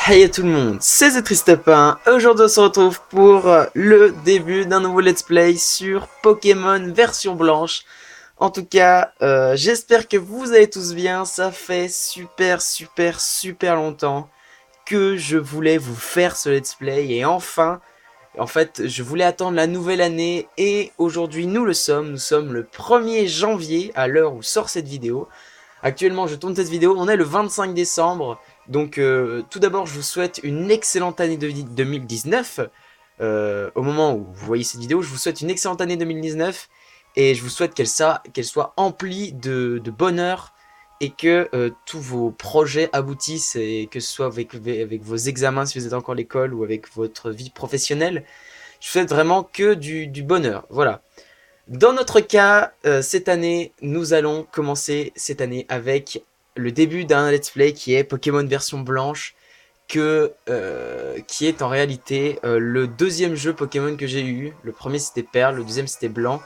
Hey tout le monde, c'est Tristepin. Aujourd'hui on se retrouve pour le début d'un nouveau let's play sur Pokémon version blanche. En tout cas, j'espère que vous allez tous bien. Ça fait super longtemps que je voulais vous faire ce let's play. Et enfin, en fait, je voulais attendre la nouvelle année. Et aujourd'hui nous le sommes. Nous sommes le 1er janvier à l'heure où sort cette vidéo. Actuellement, je tourne cette vidéo, on est le 25 décembre. Donc, tout d'abord, je vous souhaite une excellente année 2019. Au moment où vous voyez cette vidéo, je vous souhaite une excellente année 2019. Et je vous souhaite qu'elle soit emplie de bonheur. Et que tous vos projets aboutissent. Et que ce soit avec vos examens si vous êtes encore à l'école ou avec votre vie professionnelle. Je vous souhaite vraiment que du bonheur. Voilà. Dans notre cas, cette année, nous allons commencer cette année avec le début d'un let's play qui est Pokémon version blanche, qui est en réalité le deuxième jeu Pokémon que j'ai eu. Le premier c'était Perle, le deuxième c'était Blanc.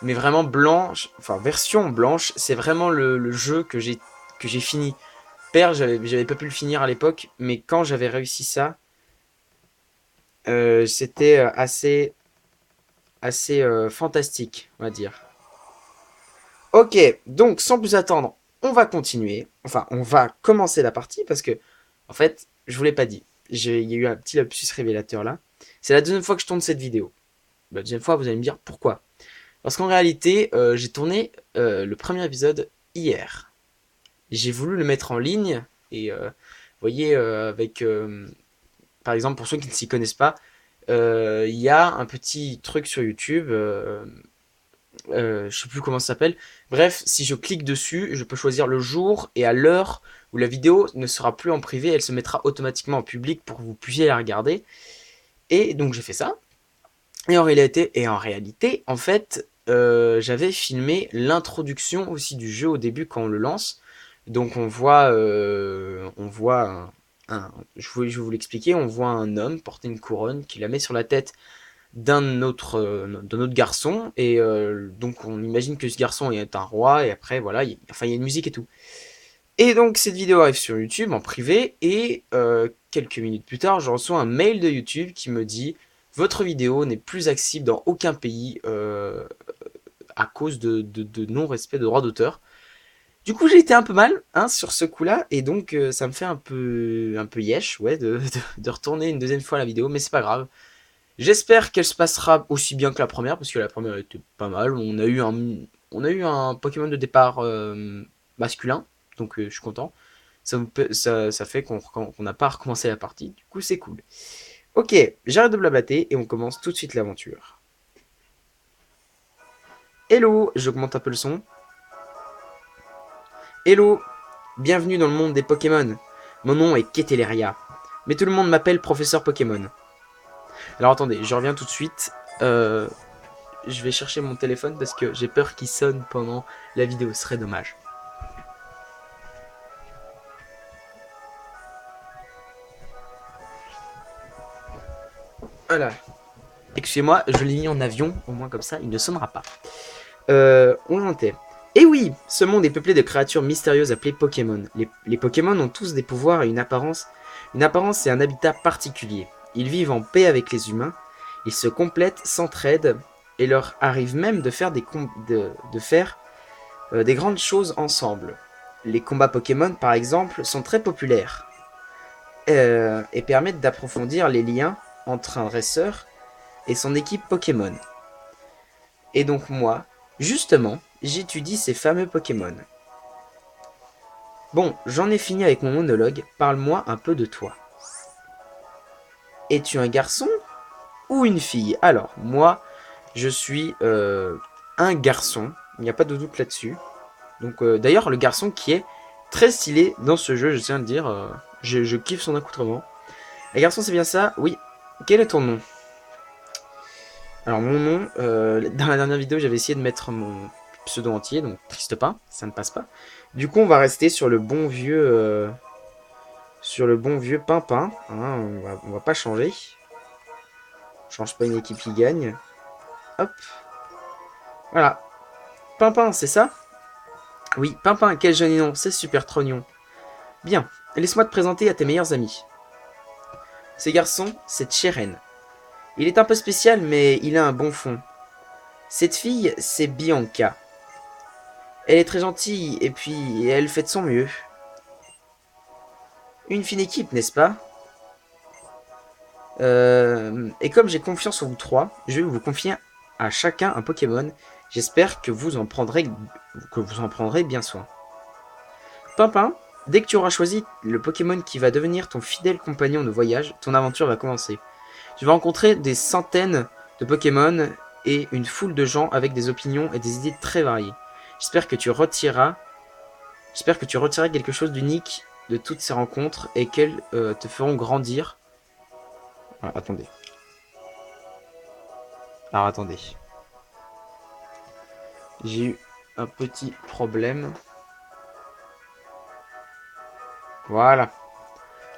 Mais vraiment blanche, enfin version blanche, c'est vraiment le jeu que j'ai fini. Perle, j'avais pas pu le finir à l'époque, mais quand j'avais réussi ça, c'était assez fantastique, on va dire. Ok, donc sans plus attendre, on va continuer. Enfin, on va commencer la partie parce que, en fait, je vous l'ai pas dit. Il y a eu un petit lapsus révélateur là. C'est la deuxième fois que je tourne cette vidéo. La deuxième fois, vous allez me dire pourquoi. Parce qu'en réalité, j'ai tourné le premier épisode hier. J'ai voulu le mettre en ligne et vous voyez, par exemple, pour ceux qui ne s'y connaissent pas, il y a un petit truc sur YouTube. Je sais plus comment ça s'appelle. Bref, si je clique dessus, je peux choisir le jour et à l'heure où la vidéo ne sera plus en privé, elle se mettra automatiquement en public pour que vous puissiez la regarder. Et donc j'ai fait ça. Et en réalité, en fait, j'avais filmé l'introduction aussi du jeu au début quand on le lance. Donc je vais vous l'expliquer, on voit un homme porter une couronne qui la met sur la tête d'un autre garçon, et donc on imagine que ce garçon est un roi, et après voilà, enfin il y a une musique et tout. Et donc cette vidéo arrive sur YouTube en privé, et quelques minutes plus tard, je reçois un mail de YouTube qui me dit votre vidéo n'est plus accessible dans aucun pays à cause de non-respect de droits d'auteur. Du coup, j'ai été un peu mal hein, sur ce coup-là, et donc ça me fait un peu yesh, ouais, de retourner une deuxième fois la vidéo, mais c'est pas grave. J'espère qu'elle se passera aussi bien que la première, parce que la première était pas mal. On a eu un Pokémon de départ masculin, donc je suis content. Ça fait qu'on n'a pas recommencé la partie, du coup c'est cool. Ok, j'arrête de blablater et on commence tout de suite l'aventure. Hello, j'augmente un peu le son. Hello, bienvenue dans le monde des Pokémon. Mon nom est Keteleria, mais tout le monde m'appelle Professeur Pokémon. Alors attendez, je reviens tout de suite. Je vais chercher mon téléphone parce que j'ai peur qu'il sonne pendant la vidéo, ce serait dommage. Voilà. Excusez-moi, je l'ai mis en avion, au moins comme ça, il ne sonnera pas. On en était. Et oui, ce monde est peuplé de créatures mystérieuses appelées Pokémon. Les Pokémon ont tous des pouvoirs et une apparence et un habitat particulier. Ils vivent en paix avec les humains, ils se complètent, s'entraident, et leur arrive même de faire des grandes choses ensemble. Les combats Pokémon, par exemple, sont très populaires et permettent d'approfondir les liens entre un dresseur et son équipe Pokémon. Et donc moi, justement, j'étudie ces fameux Pokémon. Bon, j'en ai fini avec mon monologue, parle-moi un peu de toi. Es-tu un garçon ou une fille? Alors, moi, je suis un garçon, il n'y a pas de doute là-dessus. Donc, d'ailleurs, le garçon qui est très stylé dans ce jeu, je tiens à le dire, je kiffe son accoutrement. Les garçons, c'est bien ça? Oui. Quel est ton nom? Alors, mon nom, dans la dernière vidéo, j'avais essayé de mettre mon pseudo entier, donc Tristepin, ça ne passe pas. Du coup, on va rester sur le bon vieux Pimpin. Hein, on va pas changer. On change pas une équipe qui gagne. Hop. Voilà. Pimpin, c'est ça? Oui, Pimpin, quel joli nom, c'est super trognon. Bien, laisse-moi te présenter à tes meilleurs amis. Ce garçon, c'est Cheren. Il est un peu spécial, mais il a un bon fond. Cette fille, c'est Bianca. Elle est très gentille, et puis elle fait de son mieux. Une fine équipe, n'est-ce pas? Et comme j'ai confiance en vous trois, je vais vous confier à chacun un Pokémon. J'espère que vous en prendrez bien soin. Pimpin, dès que tu auras choisi le Pokémon qui va devenir ton fidèle compagnon de voyage, ton aventure va commencer. Tu vas rencontrer des centaines de Pokémon et une foule de gens avec des opinions et des idées très variées. J'espère que tu retireras quelque chose d'unique de toutes ces rencontres et qu'elles te feront grandir. Ah, attendez. Alors attendez. J'ai eu un petit problème. Voilà.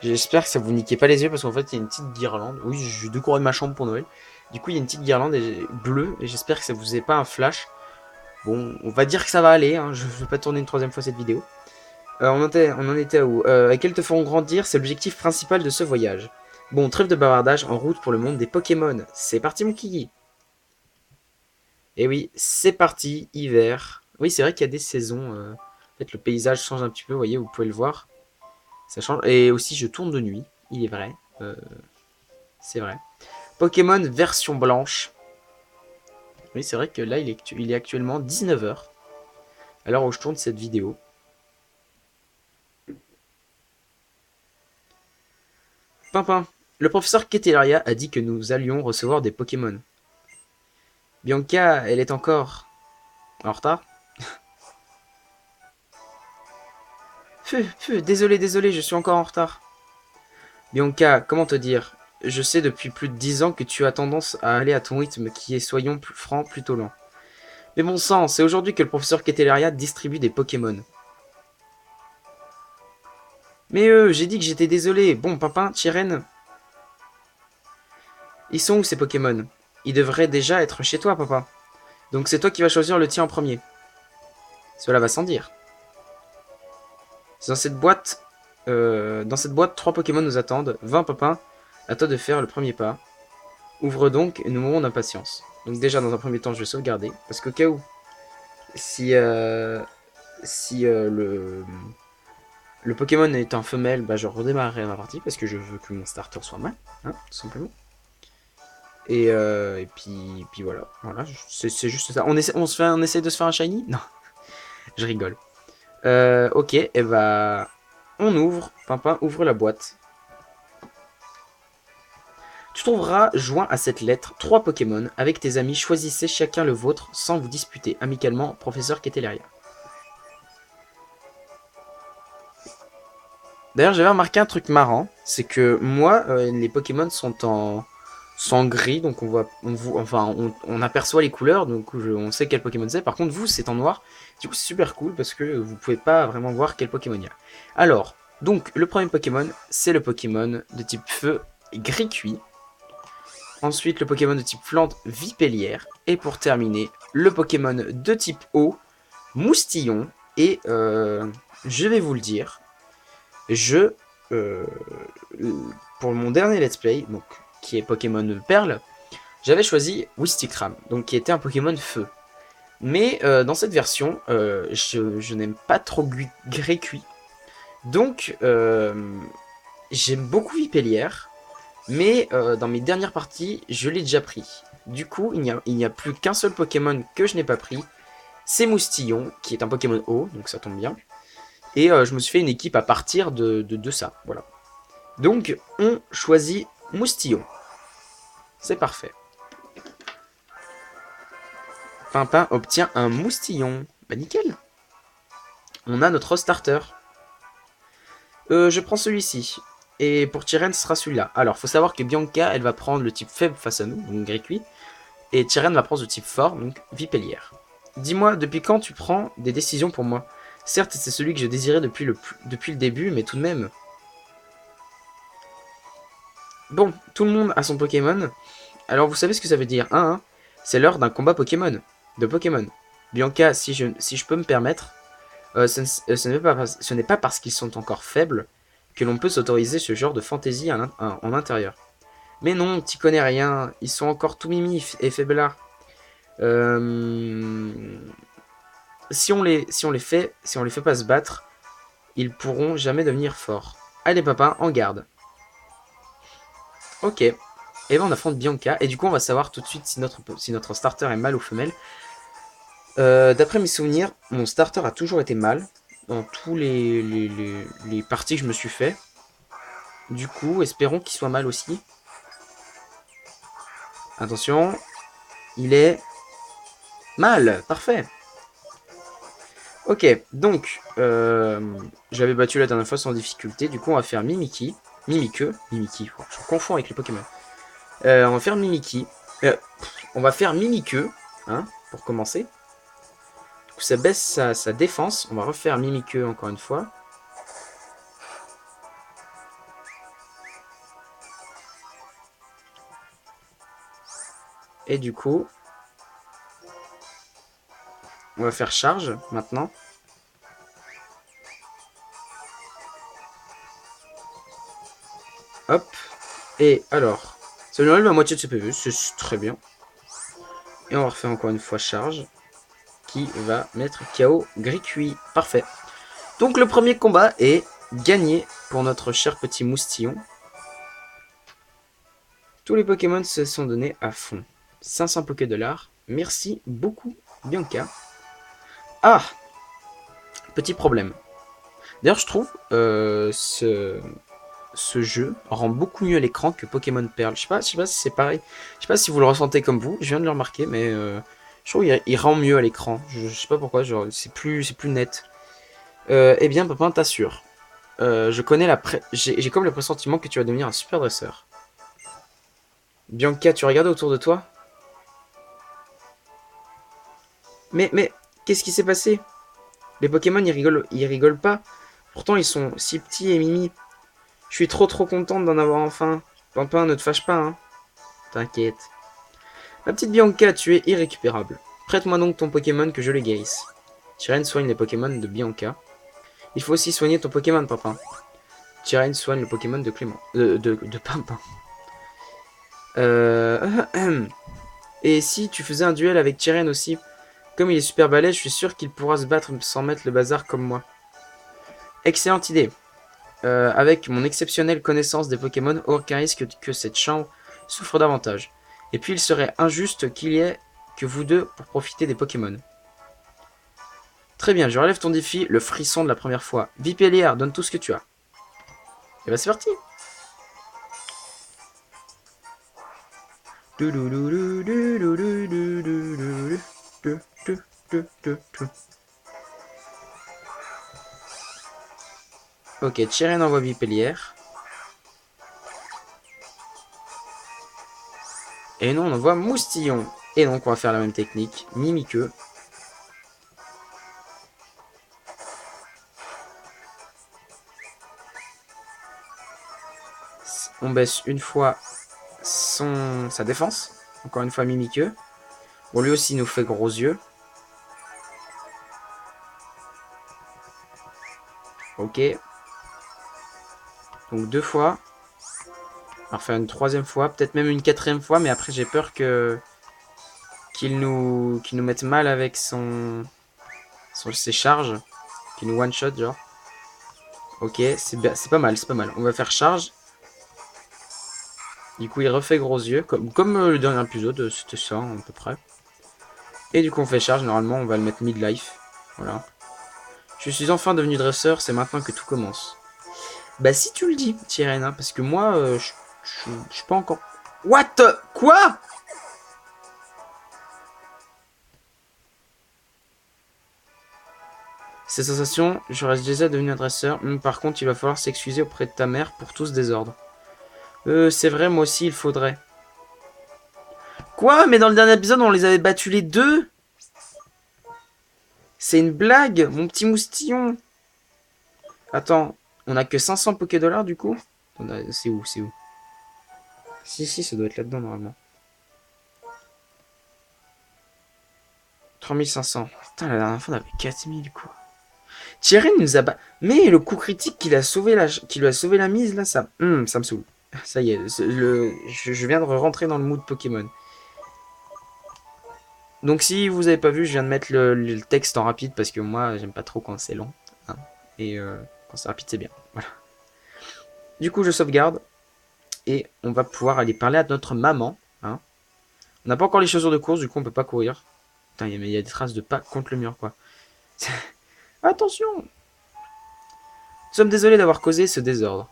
J'espère que ça vous niquez pas les yeux parce qu'en fait il y a une petite guirlande. Oui, j'ai décoré ma chambre pour Noël. Du coup il y a une petite guirlande bleue et j'espère que ça vous est pas un flash. Bon, on va dire que ça va aller. Hein. Je vais pas tourner une troisième fois cette vidéo. On en était à où et qu'elles te feront grandir, c'est l'objectif principal de ce voyage. Bon, trêve de bavardage, en route pour le monde des Pokémon. C'est parti mon kiki. Et oui, c'est parti, hiver. Oui, c'est vrai qu'il y a des saisons. En fait, le paysage change un petit peu, vous voyez, vous pouvez le voir. Ça change. Et aussi, je tourne de nuit, il est vrai. C'est vrai. Pokémon version blanche. Oui, c'est vrai que là, il est actuellement 19 h à l'heure où je tourne cette vidéo. Pimpin, le professeur Ketelaria a dit que nous allions recevoir des Pokémon. Bianca, elle est encore en retard. Désolé, je suis encore en retard. Bianca, comment te dire? Je sais depuis plus de 10 ans que tu as tendance à aller à ton rythme qui est, soyons plus francs, plutôt lent. Mais bon sang, c'est aujourd'hui que le professeur Ketelaria distribue des Pokémon. Mais j'ai dit que j'étais désolé. Bon, Pimpin, Cheren. Ils sont où ces Pokémon? Ils devraient déjà être chez toi, papa. Donc c'est toi qui vas choisir le tien en premier. Cela va sans dire. Dans cette boîte, 3 Pokémon nous attendent. 20 Pimpin, à toi de faire le premier pas. Ouvre donc et nous mourrons d'impatience. Donc déjà, dans un premier temps, je vais sauvegarder. Parce qu'au cas où, si le Pokémon est un femelle, bah, je redémarrerai ma partie. Parce que je veux que mon starter soit mâle, hein, tout simplement. Et puis voilà, c'est juste ça. On essaie de se faire un shiny? Non, je rigole. Ok, et bah on ouvre. Pimpin ouvre la boîte. Tu trouveras, joint à cette lettre, 3 Pokémon. Avec tes amis, choisissez chacun le vôtre sans vous disputer. Amicalement, professeur Ketelaria. D'ailleurs, j'avais remarqué un truc marrant. C'est que moi, les Pokémon sont en gris. Donc on aperçoit les couleurs. Donc on sait quel Pokémon c'est. Par contre, vous, c'est en noir. Du coup, c'est super cool parce que vous pouvez pas vraiment voir quel Pokémon il y a. Alors, donc, le premier Pokémon, c'est le Pokémon de type feu gris cuit. Ensuite, le Pokémon de type plante Vipellière. Et pour terminer, le Pokémon de type eau, Moustillon. Et je vais vous le dire, pour mon dernier let's play, donc, qui est Pokémon Perle, j'avais choisi Wistikram, donc qui était un Pokémon feu. Mais dans cette version, je n'aime pas trop gris cuit. Donc, j'aime beaucoup Vipellière. Mais dans mes dernières parties, je l'ai déjà pris. Du coup, il n'y a plus qu'un seul Pokémon que je n'ai pas pris. C'est Moustillon, qui est un Pokémon eau, donc ça tombe bien. Et je me suis fait une équipe à partir de ça, voilà. Donc, on choisit Moustillon. C'est parfait. Pimpin obtient un Moustillon. Bah nickel. On a notre starter. Je prends celui-ci. Et pour Cheren, ce sera celui-là. Alors, faut savoir que Bianca, elle va prendre le type faible face à nous, donc gris cuit. Et Cheren va prendre le type fort, donc Vipellière. Dis-moi, depuis quand tu prends des décisions pour moi? Certes, c'est celui que je désirais depuis le début, mais tout de même. Bon, tout le monde a son Pokémon. Alors, vous savez ce que ça veut dire, hein? C'est l'heure d'un combat Pokémon. De Pokémon. Bianca, si je peux me permettre, ce n'est pas parce qu'ils sont encore faibles que l'on peut s'autoriser ce genre de fantaisie en intérieur. Mais non, t'y connais rien, ils sont encore tout mimi et faiblards. Si on les fait pas se battre, ils pourront jamais devenir forts. Allez papa, en garde. Ok. Et ben on affronte Bianca, et du coup on va savoir tout de suite si notre starter est mâle ou femelle. D'après mes souvenirs, mon starter a toujours été mâle, dans tous les parties que je me suis fait. Du coup, espérons qu'il soit mâle aussi. Attention, il est mâle, parfait. Ok, donc, j'avais battu la dernière fois sans difficulté, du coup on va faire Mimiki. Mimikyu, oh, je confonds avec les Pokémon. On va faire Mimiki. On va faire Mimikyu, hein, pour commencer. Du coup ça baisse sa défense, on va refaire Mimikyu encore une fois. Et du coup, on va faire charge maintenant. Hop. Et alors, ça lui enlève la moitié de ses PV, c'est très bien. Et on va refaire encore une fois charge, qui va mettre KO Gricui. Parfait. Donc le premier combat est gagné pour notre cher petit moustillon. Tous les Pokémon se sont donnés à fond. 500 $. Merci beaucoup, Bianca. Ah, petit problème. D'ailleurs, je trouve ce jeu rend beaucoup mieux à l'écran que Pokémon Perle. Je sais pas si c'est pareil. Je sais pas si vous le ressentez comme vous. Je viens de le remarquer, mais je trouve qu'il rend mieux à l'écran. Je sais pas pourquoi. Genre, c'est plus net. Eh bien, papa, t'assure. Je connais j'ai comme le pressentiment que tu vas devenir un super dresseur. Bianca, tu regardes autour de toi? Mais, qu'est-ce qui s'est passé? Les Pokémon, ils rigolent pas. Pourtant, ils sont si petits et mimi. Je suis trop contente d'en avoir enfin. Pimpin, ne te fâche pas, hein. T'inquiète. Ma petite Bianca, tu es irrécupérable. Prête-moi donc ton Pokémon que je le guérisse. Tyren soigne les Pokémon de Bianca. Il faut aussi soigner ton Pokémon, Pimpin. Tyren soigne le Pokémon de Clément. De Pimpin. Et si tu faisais un duel avec Tyren aussi? Comme il est super balèze, je suis sûr qu'il pourra se battre sans mettre le bazar comme moi. Excellente idée. Avec mon exceptionnelle connaissance des Pokémon, aucun risque que cette chambre souffre davantage. Et puis il serait injuste qu'il y ait que vous deux pour profiter des Pokémon. Très bien, je relève ton défi, le frisson de la première fois. Vipellier, donne tout ce que tu as. Et bah c'est parti. Ok, Tyren envoie Vipellier. Et non, on envoie Moustillon. Et donc on va faire la même technique, Mimikyu. On baisse une fois sa défense. Encore une fois Mimikyu. Bon, lui aussi nous fait gros yeux. Ok. Donc deux fois. On va refaire une troisième fois, peut-être même une quatrième fois, mais après j'ai peur qu'il nous mette mal avec ses charges. Qu'il nous one-shot genre. Ok, c'est pas mal, c'est pas mal. On va faire charge. Du coup il refait gros yeux, comme le dernier épisode, c'était ça à peu près. Et du coup on fait charge, normalement on va le mettre midlife. Voilà. Je suis enfin devenu dresseur, c'est maintenant que tout commence. Bah si tu le dis, Tyren, hein, parce que moi, je suis pas encore... What? Quoi? Ces sensations, je reste déjà devenu un dresseur. Par contre, il va falloir s'excuser auprès de ta mère pour tout ce désordre. C'est vrai, moi aussi, il faudrait. Quoi? Mais dans le dernier épisode, on les avait battus les deux? C'est une blague, mon petit moustillon. Attends, on a que 500 Pokédollars du coup? C'est où? C'est où? Si, ça doit être là-dedans normalement. 3500. Putain, la dernière fois, on avait 4000 quoi. Tyrion nous a mais le coup critique qui lui a sauvé la mise, là, ça me saoule. Ça y est, je viens de rentrer dans le mood Pokémon. Donc si vous avez pas vu, je viens de mettre le texte en rapide parce que moi, j'aime pas trop quand c'est long. Hein. Et quand c'est rapide, c'est bien. Voilà. Du coup, je sauvegarde. Et on va pouvoir aller parler à notre maman. Hein. On n'a pas encore les chaussures de course, du coup on peut pas courir. Putain, il y a des traces de pas contre le mur, quoi. Attention! Nous sommes désolés d'avoir causé ce désordre.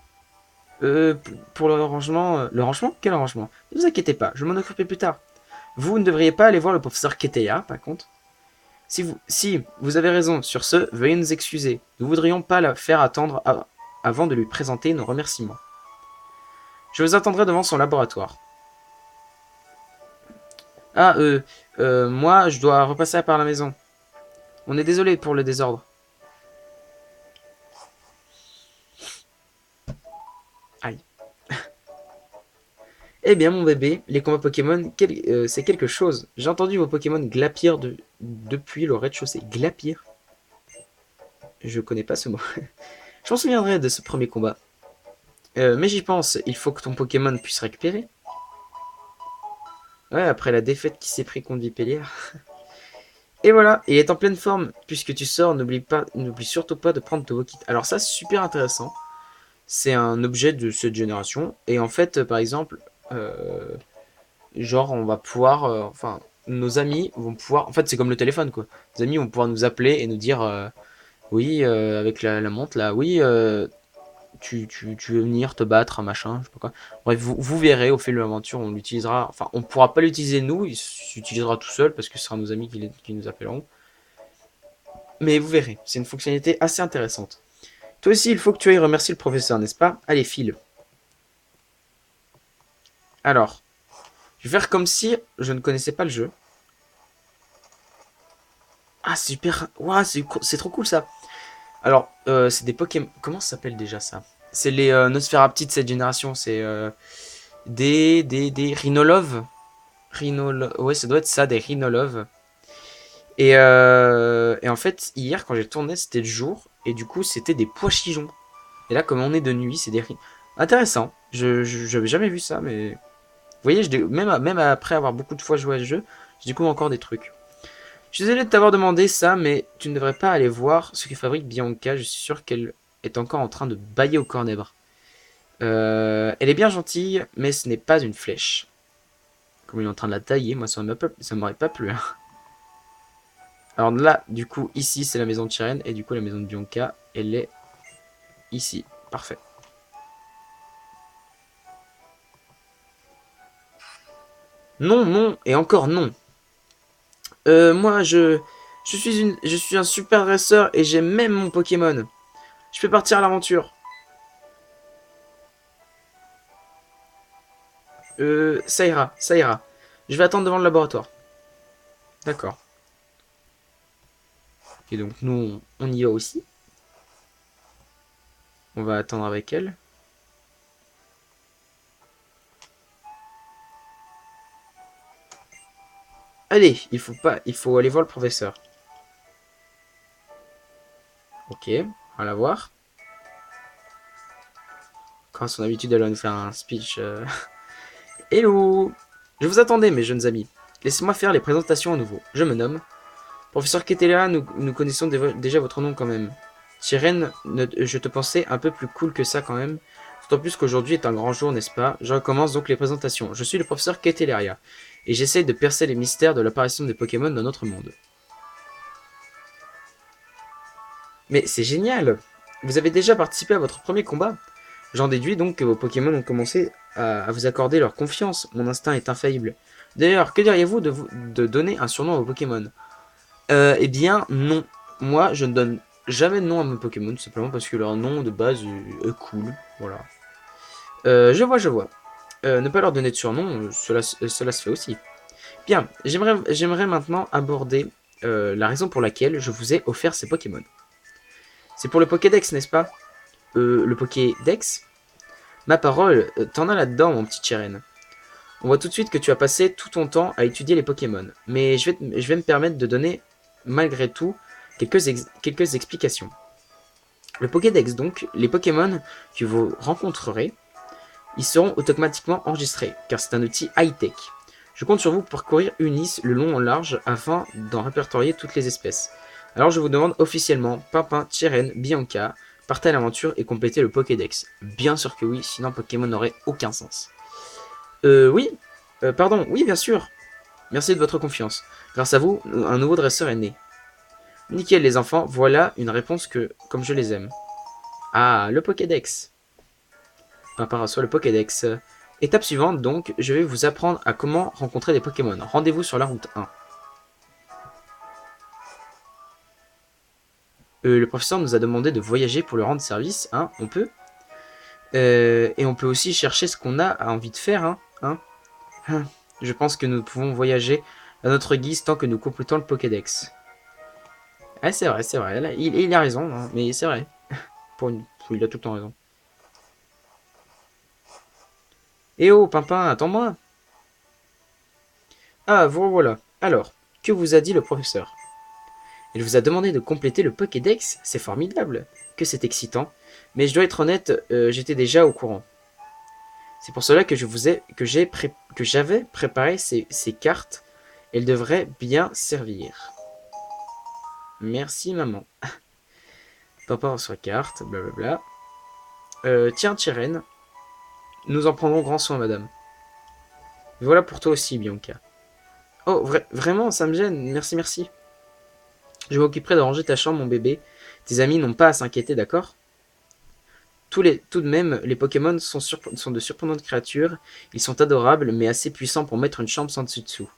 Pour le rangement... le rangement? Quel rangement? Ne vous inquiétez pas, je m'en occuperai plus tard. Vous ne devriez pas aller voir le professeur Keteya, par contre. Si vous avez raison sur ce, veuillez nous excuser. Nous voudrions pas la faire attendre avant de lui présenter nos remerciements. Je vous attendrai devant son laboratoire. Ah, moi, je dois repasser par la maison. On est désolé pour le désordre. Aïe. Eh bien, mon bébé, les combats Pokémon, c'est quelque chose. J'ai entendu vos Pokémon glapir depuis le rez-de-chaussée. Glapir? Je connais pas ce mot. Je m'en souviendrai de ce premier combat. Mais j'y pense, il faut que ton Pokémon puisse récupérer. Ouais, après la défaite qui s'est pris contre Vipellière. Et voilà, il est en pleine forme. Puisque tu sors, n'oublie surtout pas de prendre ton kit. Alors ça, c'est super intéressant. C'est un objet de cette génération. Et en fait, par exemple, genre, on va pouvoir... enfin, nos amis vont pouvoir... En fait, c'est comme le téléphone, quoi. Nos amis vont pouvoir nous appeler et nous dire... oui, avec la montre, là, oui, tu veux venir te battre, machin, je sais pas quoi. Bref, vous verrez, au fil de l'aventure, on l'utilisera... Enfin, on pourra pas l'utiliser, nous, il s'utilisera tout seul, parce que ce sera nos amis qui nous appelleront. Mais vous verrez, c'est une fonctionnalité assez intéressante. Toi aussi, il faut que tu ailles remercier le professeur, n'est-ce pas? Allez, file. Alors, je vais faire comme si je ne connaissais pas le jeu. Ah, c'est super. Ouah, c'est trop cool ça. Alors, c'est des Pokémon. Comment ça s'appelle déjà ça? C'est les Nosferapti de cette génération. C'est des Rhinolove. Ouais, ça doit être ça, des Rhinolove. Et en fait, hier, quand j'ai tourné, c'était le jour. Et du coup, c'était des pois chigeons. Et là, comme on est de nuit, c'est des... Intéressant. Je n'avais jamais vu ça, mais... Vous voyez, même après avoir beaucoup de fois joué à ce jeu, je découvre encore des trucs. Je suis désolé de t'avoir demandé ça, mais tu ne devrais pas aller voir ce que fabrique Bianca. Je suis sûr qu'elle est encore en train de bailler au cornèbre. Elle est bien gentille, mais ce n'est pas une flèche. Comme il est en train de la tailler, moi ça m'aurait pas plu. Hein. Alors là, du coup, ici c'est la maison de Chirène, et du coup la maison de Bianca, elle est ici. Parfait. Non, non, et encore non. Moi, je suis un super dresseur et j'aime même mon Pokémon. Je peux partir à l'aventure. Ça ira, ça ira. Je vais attendre devant le laboratoire. D'accord. Et donc, nous, on y va aussi. On va attendre avec elle. Allez, il faut aller voir le professeur. Ok, on va la voir. Quand à son habitude, elle va nous faire un speech. Hello! Je vous attendais, mes jeunes amis. Laissez-moi faire les présentations à nouveau. Je me nomme. Professeur Ketela, nous connaissons déjà votre nom quand même. Tyrène, je te pensais un peu plus cool que ça quand même. D'autant plus qu'aujourd'hui est un grand jour, n'est-ce pas? Je recommence donc les présentations. Je suis le professeur Keteleria, et j'essaye de percer les mystères de l'apparition des Pokémon dans notre monde. Mais c'est génial! Vous avez déjà participé à votre premier combat? J'en déduis donc que vos Pokémon ont commencé à vous accorder leur confiance. Mon instinct est infaillible. D'ailleurs, que diriez-vous de donner un surnom à vos Pokémon? Eh bien, non. Moi, je ne donne jamais de nom à mes Pokémon, tout simplement parce que leur nom de base est cool. Voilà. Je vois, je vois. Ne pas leur donner de surnom, cela se fait aussi. Bien, j'aimerais maintenant aborder la raison pour laquelle je vous ai offert ces Pokémon. C'est pour le Pokédex, n'est-ce pas? Le Pokédex? Ma parole, t'en as là-dedans, mon petit Cheren. On voit tout de suite que tu as passé tout ton temps à étudier les Pokémon. Mais je vais me permettre de donner, malgré tout, quelques explications. Le Pokédex, donc, les Pokémon que vous rencontrerez, ils seront automatiquement enregistrés, car c'est un outil high-tech. Je compte sur vous pour parcourir Unis le long en large afin d'en répertorier toutes les espèces. Alors je vous demande officiellement, Pimpin, Cheren, Bianca, partez à l'aventure et complétez le Pokédex. Bien sûr que oui, sinon Pokémon n'aurait aucun sens. Oui, pardon, oui bien sûr. Merci de votre confiance. Grâce à vous, un nouveau dresseur est né. Nickel les enfants, voilà une réponse comme je les aime. Ah, le Pokédex. Pimpin reçoit le Pokédex. Étape suivante donc, je vais vous apprendre à comment rencontrer des Pokémon. Rendez-vous sur la route 1. Le professeur nous a demandé de voyager pour lui rendre service, hein, on peut. Et on peut aussi chercher ce qu'on a envie de faire, hein. Je pense que nous pouvons voyager à notre guise tant que nous complétons le Pokédex. Ah, c'est vrai, là, il a raison, hein, mais c'est vrai. Il a tout le temps raison. Eh oh, Pimpin, attends-moi. Ah, vous revoilà. Alors, que vous a dit le professeur? Il vous a demandé de compléter le Pokédex? C'est formidable. Que c'est excitant. Mais je dois être honnête, j'étais déjà au courant. C'est pour cela que j'avais préparé ces cartes. Elles devraient bien servir. Merci maman. Papa reçoit carte, blablabla. Tiens, Tyrène, nous en prendrons grand soin, madame. Voilà pour toi aussi, Bianca. Oh, vraiment, ça me gêne. Merci, merci. Je m'occuperai de ranger ta chambre, mon bébé. Tes amis n'ont pas à s'inquiéter, d'accord? Tout de même, les Pokémon sont de surprenantes créatures. Ils sont adorables, mais assez puissants pour mettre une chambre sans dessus-dessous.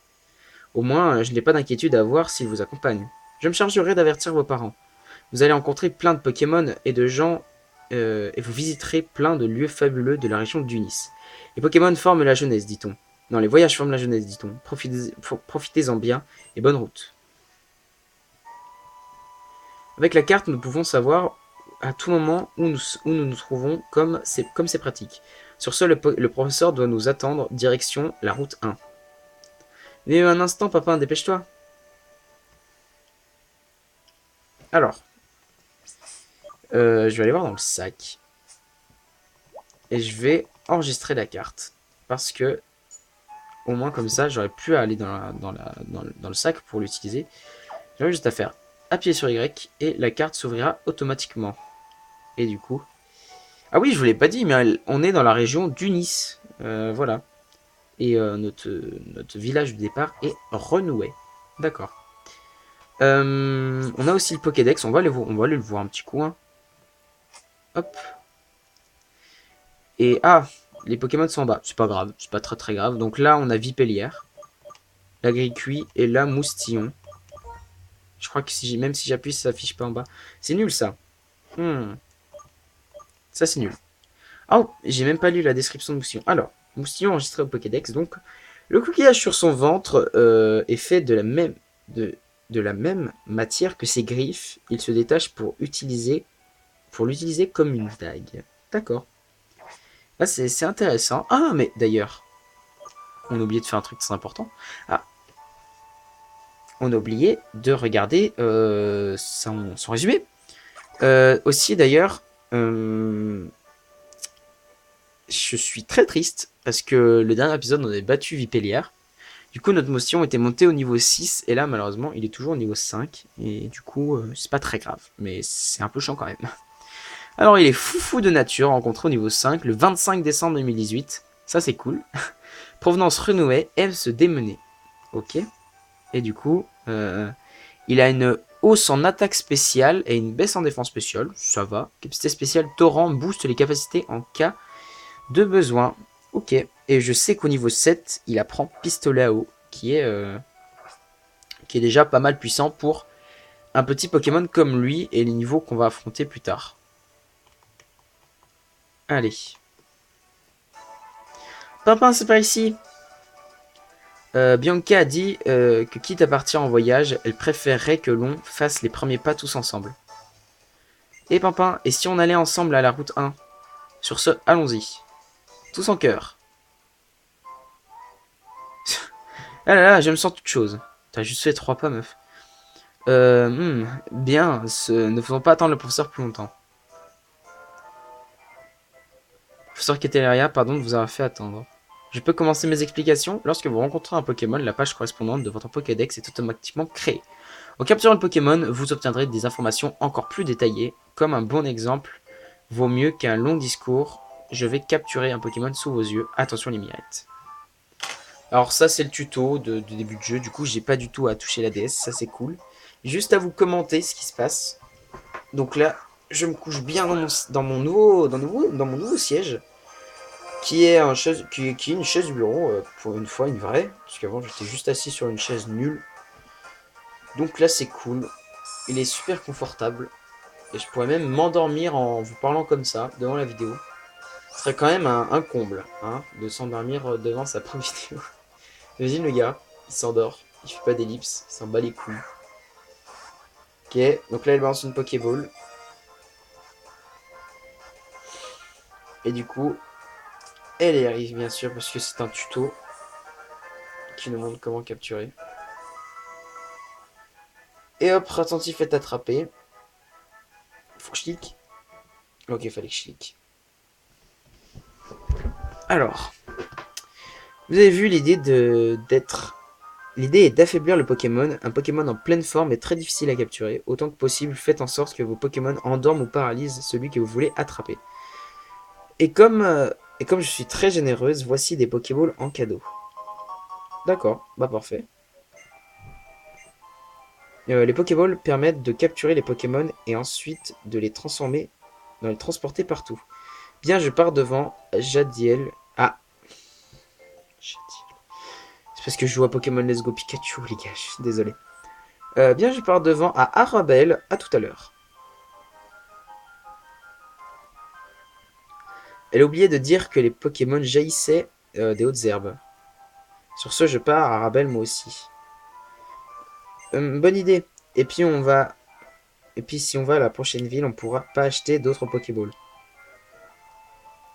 Au moins, je n'ai pas d'inquiétude à avoir s'ils vous accompagnent. Je me chargerai d'avertir vos parents. Vous allez rencontrer plein de Pokémon et de gens, et vous visiterez plein de lieux fabuleux de la région d'Unis. Les Pokémon forment la jeunesse, dit-on. Non, les voyages forment la jeunesse, dit-on. Profitez-en bien, et bonne route. Avec la carte, nous pouvons savoir à tout moment où nous trouvons, comme c'est pratique. Sur ce, le professeur doit nous attendre, direction la route 1. Mais un instant, papa, dépêche-toi. Alors, je vais aller voir dans le sac. Et je vais enregistrer la carte. Parce que, au moins comme ça, j'aurais pu aller dans le sac pour l'utiliser. J'aurais juste à faire appuyer sur Y et la carte s'ouvrira automatiquement. Et du coup... Ah oui, je vous l'ai pas dit, mais on est dans la région d'Unis. Voilà. Et notre village de départ est Renouet. D'accord. On a aussi le Pokédex. On va aller le voir un petit coup. Hein. Hop. Et ah, les Pokémon sont en bas. C'est pas grave. C'est pas très très grave. Donc là, on a Vipellière, la Gricui et la Moustillon. Je crois que même si j'appuie, ça s'affiche pas en bas. C'est nul ça. Ça c'est nul. Oh, j'ai même pas lu la description de Moustillon. Alors, Moustillon enregistré au Pokédex. Donc, le coquillage sur son ventre est fait de la même matière que ses griffes. Il se détache pour l'utiliser comme une dague. D'accord. Ah, c'est intéressant. Ah, mais d'ailleurs, on a oublié de faire un truc très important. Ah, on a oublié de regarder son résumé. Aussi, d'ailleurs, je suis très triste parce que le dernier épisode, on avait battu Vipellière. Du coup, notre motion était montée au niveau 6 et là, malheureusement, il est toujours au niveau 5. Et du coup, c'est pas très grave, mais c'est un peu chiant quand même. Alors, il est foufou de nature, rencontré au niveau 5 le 25 décembre 2018. Ça, c'est cool. Provenance Renouet, aime se démener. Ok. Et du coup, il a une hausse en attaque spéciale et une baisse en défense spéciale. Ça va. Capacité spéciale Torrent booste les capacités en cas de besoin. Ok. Et je sais qu'au niveau 7, il apprend Pistolet à eau, qui est déjà pas mal puissant pour un petit Pokémon comme lui et les niveaux qu'on va affronter plus tard. Allez. Pimpin, c'est par ici. Bianca a dit que quitte à partir en voyage, elle préférerait que l'on fasse les premiers pas tous ensemble. Et Pimpin, et si on allait ensemble à la route 1? Sur ce, allons-y. Tous en cœur. Ah là là, je me sens toute chose. T'as juste fait 3 pas, meuf. Bien, ne faisons pas attendre le professeur plus longtemps. Professeur Keteleria, pardon de vous avoir fait attendre. Je peux commencer mes explications. Lorsque vous rencontrez un Pokémon, la page correspondante de votre Pokédex est automatiquement créée. En capturant le Pokémon, vous obtiendrez des informations encore plus détaillées. Comme un bon exemple, vaut mieux qu'un long discours. Je vais capturer un Pokémon sous vos yeux. Attention les mirettes. Alors ça c'est le tuto de début de jeu. Du coup j'ai pas du tout à toucher la DS. Ça c'est cool. Juste à vous commenter ce qui se passe. Donc là, je me couche bien dans mon nouveau siège. Qui est, qui est une chaise du bureau. Pour une fois une vraie. Parce qu'avant j'étais juste assis sur une chaise nulle. Donc là c'est cool. Il est super confortable. Et je pourrais même m'endormir en vous parlant comme ça, devant la vidéo. Ce serait quand même un comble, hein, de s'endormir devant sa propre vidéo. Imagine le gars, il s'endort, il fait pas d'ellipse, il s'en bat les couilles. Ok, donc là il balance une Pokéball. Et du coup, elle y arrive bien sûr parce que c'est un tuto qui nous montre comment capturer. Et hop, Ratentif est attrapé. Faut que je clique. Ok, fallait que je clique. Alors, vous avez vu l'idée d'être... L'idée est d'affaiblir le Pokémon. Un Pokémon en pleine forme est très difficile à capturer. Autant que possible, faites en sorte que vos Pokémon endorment ou paralysent celui que vous voulez attraper. Et comme je suis très généreuse, voici des Pokéballs en cadeau. D'accord, bah parfait. Les Pokéballs permettent de capturer les Pokémon et ensuite de les transformer, de les transporter partout. Bien, je pars devant Jadiel. Ah, Jadiel. C'est parce que je joue à Pokémon Let's Go Pikachu, les gars, je suis désolé. Bien, je pars devant à Arabelle. À tout à l'heure. Elle a oublié de dire que les Pokémon jaillissaient des hautes herbes. Sur ce, je pars à Arabelle moi aussi. Bonne idée. Et puis on va Et puis si on va à la prochaine ville, on pourra pas acheter d'autres Pokéballs.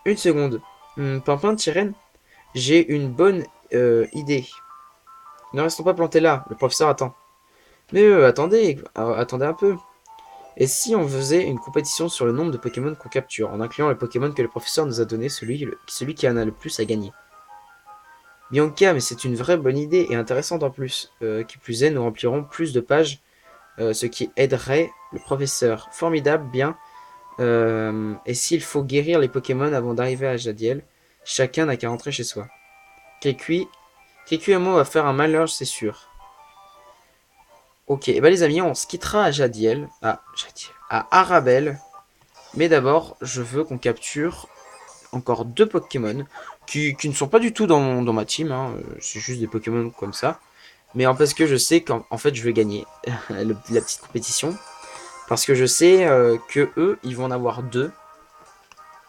Une seconde. Pimpin de Chirène, j'ai une bonne idée. Ne restons pas plantés là, le professeur attend. Mais attendez un peu. Et si on faisait une compétition sur le nombre de Pokémon qu'on capture, en incluant les Pokémon que le professeur nous a donné, celui qui en a le plus à gagner. Bianca, mais c'est une vraie bonne idée et intéressante en plus. Qui plus est, nous remplirons plus de pages, ce qui aiderait le professeur. Formidable, bien. Et s'il faut guérir les Pokémon avant d'arriver à Jadiel, chacun n'a qu'à rentrer chez soi. Kekuamo va faire un malheur, c'est sûr. Ok, et bah les amis, on se quittera à Jadiel. À Arabelle. Mais d'abord, je veux qu'on capture encore deux Pokémon qui ne sont pas du tout dans ma team. Hein. C'est juste des Pokémon comme ça. Mais parce que je sais qu'en fait, je vais gagner la petite compétition. Parce que je sais que eux, ils vont en avoir deux.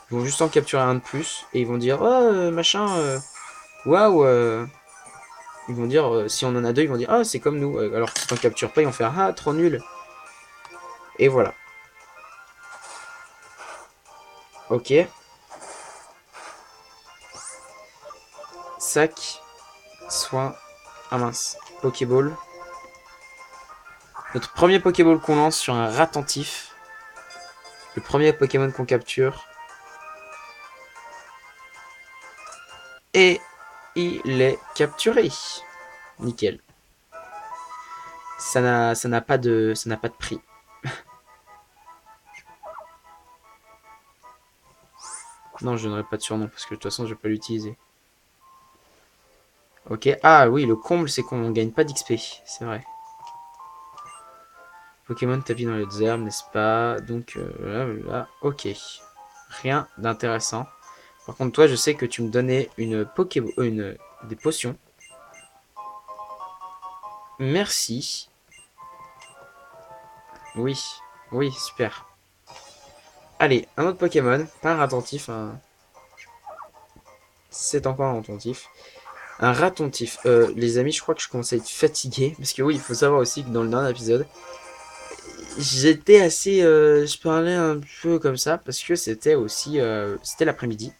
Ils vont juste en capturer un de plus. Et ils vont dire, oh, machin, waouh. Ils vont dire, si on en a deux, ils vont dire, ah, c'est comme nous. Alors qu'ils t'en capturent pas, ils vont faire, ah, trop nul. Et voilà. Ok. Sac. Soin. Ah mince. Pokéball. Notre premier Pokéball qu'on lance sur un Ratentif. Le premier Pokémon qu'on capture. Et il est capturé. Nickel. Ça n'a pas de prix. Non, je n'aurai pas de surnom parce que de toute façon, je vais pas l'utiliser. Ok. Ah oui, le comble, c'est qu'on gagne pas d'XP. C'est vrai. Pokémon tapis dans les herbes, n'est-ce pas? Donc là, ok. Rien d'intéressant. Par contre, toi, je sais que tu me donnais une des potions. Merci. Oui, oui, super. Allez, un autre Pokémon, pas un Ratentif, c'est encore un Ratentif. Un Ratentif. Les amis, je crois que je commence à être fatigué. Parce que oui, il faut savoir aussi que dans le dernier épisode, j'étais assez... je parlais un peu comme ça, parce que c'était aussi... c'était l'après-midi.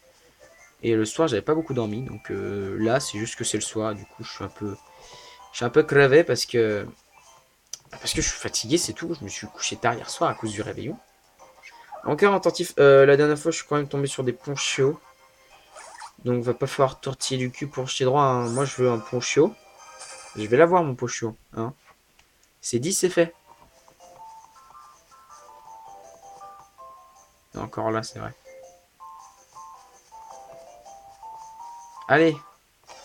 Et le soir, j'avais pas beaucoup dormi. Donc là, c'est juste que c'est le soir. Du coup, je suis un peu crevé parce que... Parce que je suis fatigué, c'est tout. Je me suis couché tard hier soir à cause du réveillon. Encore un attentif. La dernière fois, je suis quand même tombé sur des ponchios. Donc va pas falloir tortiller du cul pour jeter droit, hein. Moi je veux un ponchio. Je vais l'avoir mon ponchio, hein. C'est dit, c'est fait. Encore là, c'est vrai. Allez,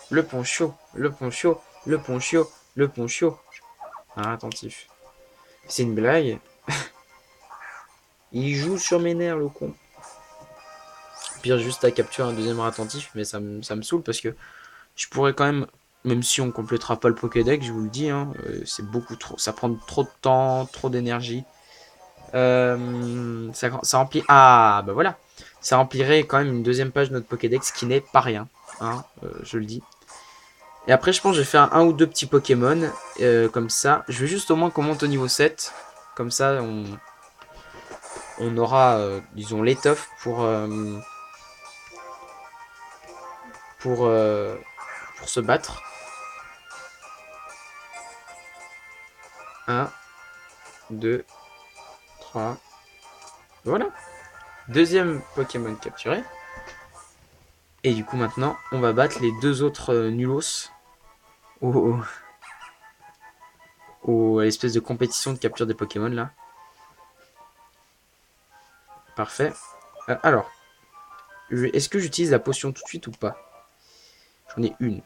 le ponchio, le ponchio, le ponchio, le ponchio. Ah, attentif. C'est une blague. Il joue sur mes nerfs, le con. Pire, juste à capturer un deuxième attentif, mais ça me saoule parce que je pourrais quand même si on complétera pas le Pokédex, je vous le dis, hein, c'est beaucoup trop, ça prend trop de temps, trop d'énergie. Ça remplit, ah bah voilà, ça remplirait quand même une deuxième page de notre Pokédex qui n'est pas rien, hein, je le dis. Et après, je pense que je vais faire un ou deux petits Pokémon, comme ça. Je veux juste au moins qu'on monte au niveau 7, comme ça on aura, disons, l'étoffe pour, euh, pour se battre. 1, 2, 3. Voilà. Deuxième Pokémon capturé. Et du coup, maintenant, on va battre les deux autres nulos au, à l'espèce de compétition de capture des Pokémon là. Parfait. Alors, est-ce que j'utilise la potion tout de suite ou pas? J'en ai une.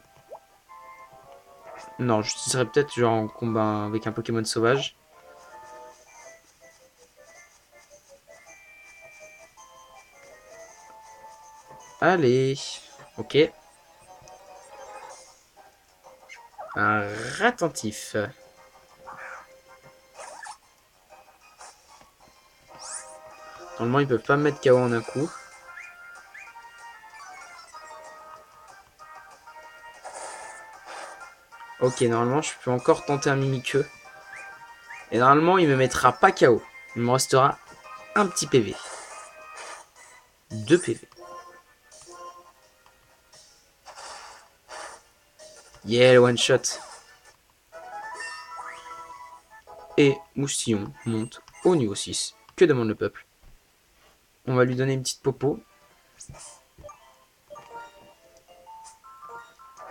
Non, j'utiliserai peut-être genre en combat avec un Pokémon sauvage. Allez. Ok. Un ratentif. Normalement, ils peuvent pas me mettre KO en un coup. Ok, normalement, je peux encore tenter un Mimikyu. Et normalement, il me mettra pas KO. Il me restera un petit PV. 2 PV. Yeah, le one shot. Et Moustillon monte au niveau 6. Que demande le peuple? On va lui donner une petite popo.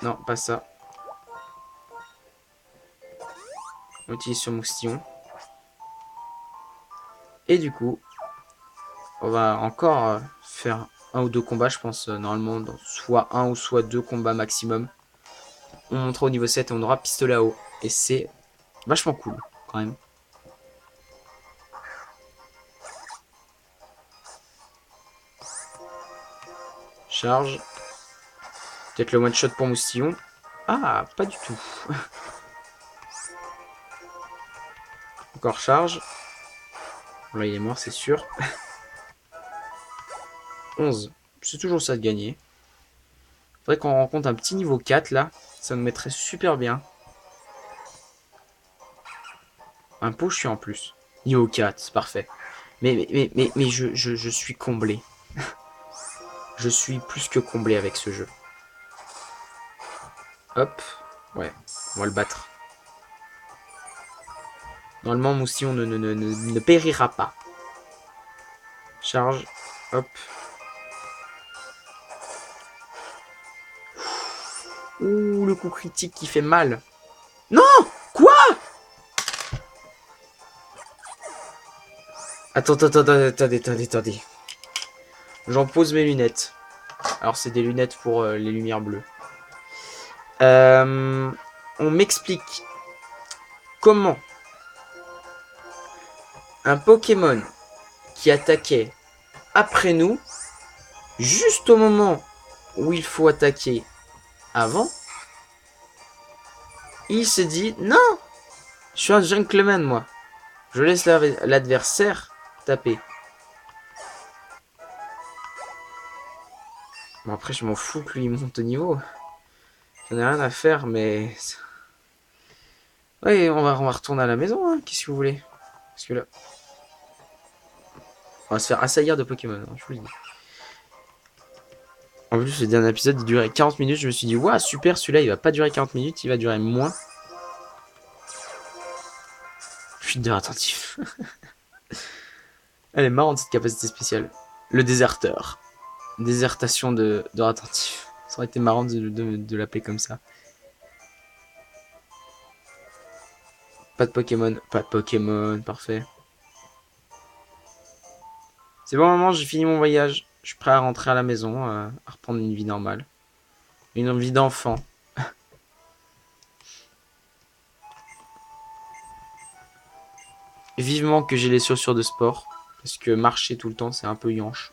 Non, pas ça. On utilise sur Moustillon. Et du coup, on va encore faire un ou deux combats, je pense, normalement, dans soit un ou soit deux combats maximum. On montera au niveau 7 et on aura pistolet à eau. Et c'est vachement cool, quand même. Charge. Peut-être le one shot pour Moustillon. Ah, pas du tout. Encore charge. Là, il est mort, c'est sûr. 11. C'est toujours ça de gagner. Faudrait qu'on rencontre un petit niveau 4 là. Ça nous mettrait super bien. Un poche en plus. Niveau 4, c'est parfait. Mais je suis comblé. Je suis plus que comblé avec ce jeu. Hop. Ouais, on va le battre. Normalement, Moustillon ne périra pas. Charge. Hop. Ouh, le coup critique qui fait mal. Non! Quoi? Attendez. J'en pose mes lunettes. Alors, c'est des lunettes pour les lumières bleues. On m'explique comment un Pokémon qui attaquait après nous, juste au moment où il faut attaquer avant, il se dit non, je suis un gentleman moi, je laisse l'adversaire taper. Bon après je m'en fous que lui il monte au niveau, j'en ai rien à faire mais ouais on va retourner à la maison hein, qu'est-ce que vous voulez, parce que là on va se faire assaillir de Pokémon, hein, je vous le dis. En plus, le dernier épisode, il durait 40 minutes. Je me suis dit, waouh, super, celui-là, il va pas durer 40 minutes, il va durer moins. Fuite de attentif. Elle est marrante, cette capacité spéciale. Le déserteur. Désertation de attentif. aurait été marrant de l'appeler comme ça. Pas de Pokémon, parfait. C'est bon, maman, j'ai fini mon voyage. Je suis prêt à rentrer à la maison, à reprendre une vie normale. Une vie d'enfant. Vivement que j'ai les chaussures de sport. Parce que marcher tout le temps, c'est un peu yanche.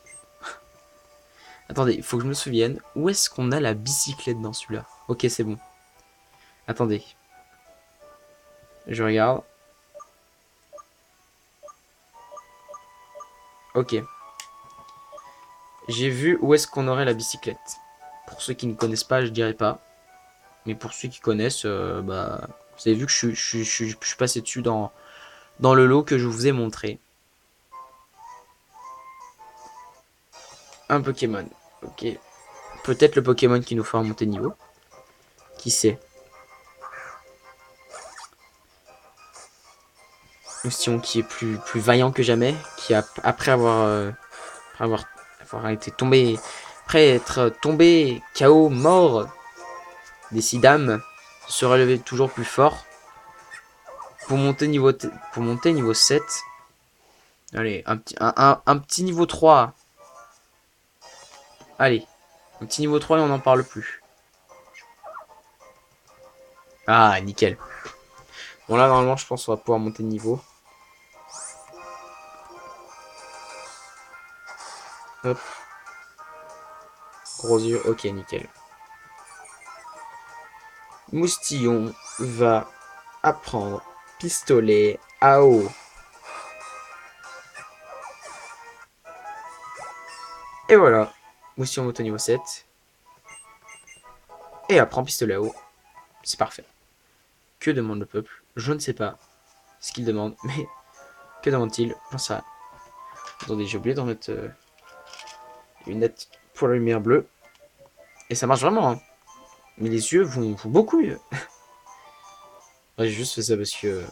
Attendez, il faut que je me souvienne. Où est-ce qu'on a la bicyclette dans celui-là? Ok, c'est bon. Attendez. Je regarde. Ok. J'ai vu où est-ce qu'on aurait la bicyclette. Pour ceux qui ne connaissent pas, je dirais pas. Mais pour ceux qui connaissent, bah, vous avez vu que je suis passé dessus dans le lot que je vous ai montré. Un Pokémon. Ok. Peut-être le Pokémon qui nous fera monter niveau. Qui sait? Oustion qui est plus vaillant que jamais. Qui a, après avoir été tombé. Après être tombé KO, mort des 6 dames, se relever toujours plus fort. Pour monter niveau 7. Allez, un petit niveau 3. Allez, un petit niveau 3 et on n'en parle plus. Ah, nickel. Bon là, normalement, je pense qu'on va pouvoir monter de niveau. Hop. Gros yeux, ok, nickel. Moustillon va apprendre pistolet à eau. Et voilà. Moustillon monte au niveau 7. Et apprend pistolet à eau. C'est parfait. Que demande le peuple? Je ne sais pas ce qu'il demande, mais que demande-t-il? J'en sais rien. Attendez, j'ai oublié d'en mettre une lunette pour la lumière bleue. Et ça marche vraiment, hein. Mais les yeux vont beaucoup mieux. Ouais, j'ai juste fait ça parce que...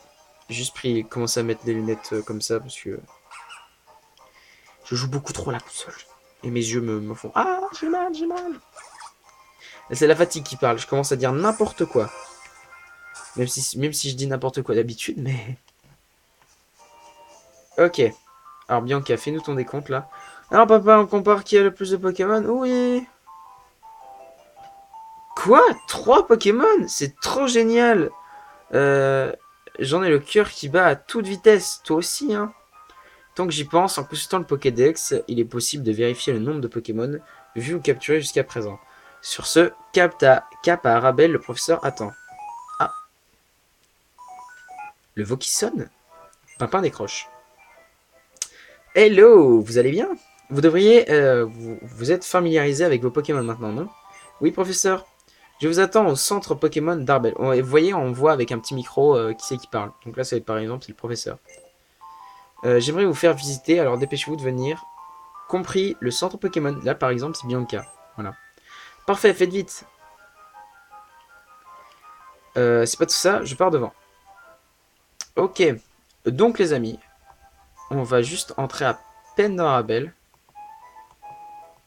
j'ai juste commencé à mettre des lunettes comme ça parce que... je joue beaucoup trop à la console. Et mes yeux me font... Ah, j'ai mal, j'ai mal. C'est la fatigue qui parle. Je commence à dire n'importe quoi. Même si je dis n'importe quoi d'habitude, mais... Ok. Alors Bianca, fais-nous ton décompte là. Alors papa, on compare qui a le plus de Pokémon? Oui. Quoi? 3 Pokémon? C'est trop génial. J'en ai le cœur qui bat à toute vitesse. Toi aussi, hein. Tant que j'y pense, en consultant le Pokédex, il est possible de vérifier le nombre de Pokémon vus ou capturés jusqu'à présent. Sur ce, cap à Arabelle, le professeur attend. Ah. Le veau qui sonne? Pimpin décroche. Hello, vous allez bien? Vous devriez vous êtes familiarisé avec vos Pokémon maintenant, non? Oui, professeur. Je vous attends au centre Pokémon d'Arbel. Vous voyez, on voit avec un petit micro qui c'est qui parle. Donc là, c'est par exemple, c'est le professeur. J'aimerais vous faire visiter, alors dépêchez-vous de venir. Compris le centre Pokémon. Là, par exemple, c'est Bianca. Voilà. Parfait, faites vite. C'est pas tout ça, je pars devant. Ok. Donc, les amis, on va juste entrer à peine dans Arabelle.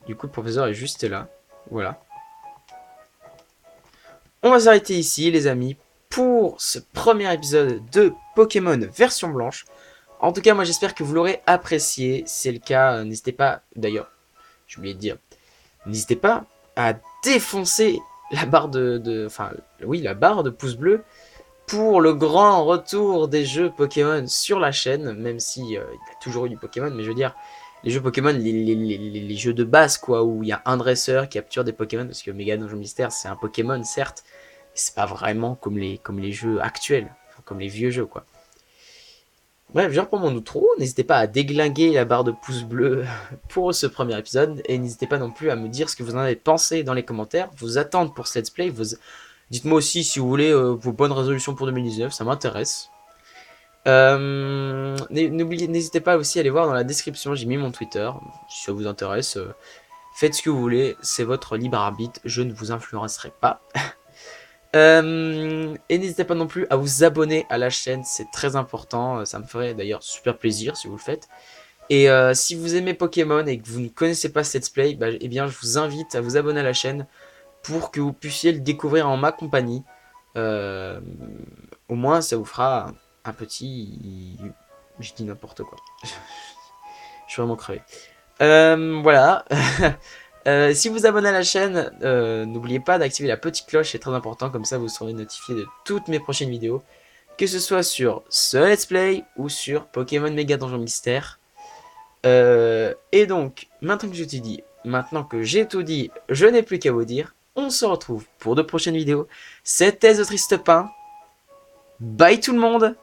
Du coup, le professeur est juste là. Voilà. On va s'arrêter ici, les amis, pour ce premier épisode de Pokémon version blanche. En tout cas, moi, j'espère que vous l'aurez apprécié. Si c'est le cas, n'hésitez pas... D'ailleurs, j'ai oublié de dire... N'hésitez pas à défoncer la barre enfin, oui, la barre de pouce bleu pour le grand retour des jeux Pokémon sur la chaîne, même si il y a toujours eu du Pokémon, mais je veux dire, les jeux Pokémon, les jeux de base, quoi, où il y a un dresseur qui capture des Pokémon, parce que Mega Donjon Mystère, c'est un Pokémon, certes, mais c'est pas vraiment comme les jeux actuels, enfin, comme les vieux jeux, quoi. Bref, je reprends mon outro, n'hésitez pas à déglinguer la barre de pouce bleu pour ce premier épisode, et n'hésitez pas non plus à me dire ce que vous en avez pensé dans les commentaires, vos attentes pour ce let's play, dites-moi aussi si vous voulez vos bonnes résolutions pour 2019, ça m'intéresse. N'hésitez pas aussi à aller voir dans la description, j'ai mis mon Twitter, si ça vous intéresse, faites ce que vous voulez, c'est votre libre arbitre, je ne vous influencerai pas. Et n'hésitez pas non plus à vous abonner à la chaîne, c'est très important, ça me ferait d'ailleurs super plaisir si vous le faites. Et si vous aimez Pokémon et que vous ne connaissez pas ce let's play, bah, eh bien je vous invite à vous abonner à la chaîne pour que vous puissiez le découvrir en ma compagnie. Euh, Au moins, ça vous fera un petit... Je dis n'importe quoi. Je suis vraiment crevé. Voilà. Si vous abonnez à la chaîne, n'oubliez pas d'activer la petite cloche, c'est très important, comme ça vous serez notifié de toutes mes prochaines vidéos, que ce soit sur ce let's play ou sur Pokémon Mega Donjon Mystère. Et donc, maintenant que j'ai tout dit, je n'ai plus qu'à vous dire, on se retrouve pour de prochaines vidéos. C'était The Triste Pain. Bye tout le monde!